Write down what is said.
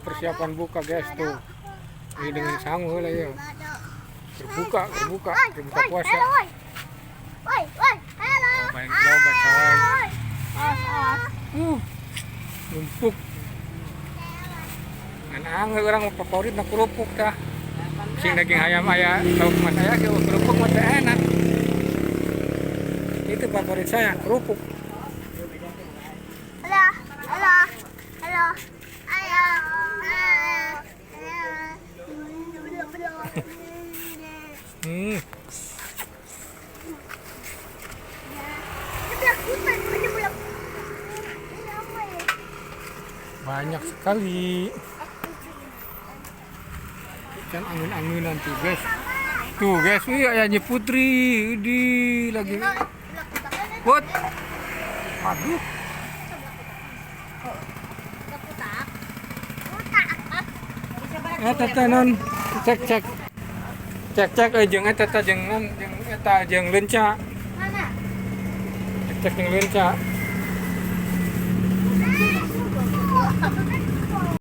Persiapan buka guys tuh. Ini dengan sangu lah ya. Berbuka puasa. Main coba coy. Numpuk. Anang orang favorit nak kerupuk dah. Sing daging ayam ayah tahu mas saya kerupuk masih enak. Itu favorit saya kerupuk. Halo. Banyak sekali ikan angin-anginan tuh guys. Tuh guys, ayahnya Putri di lagi. What? Aduh. Eta non cek jeung eta jeung lenca. Mana? Cek jeung lenca.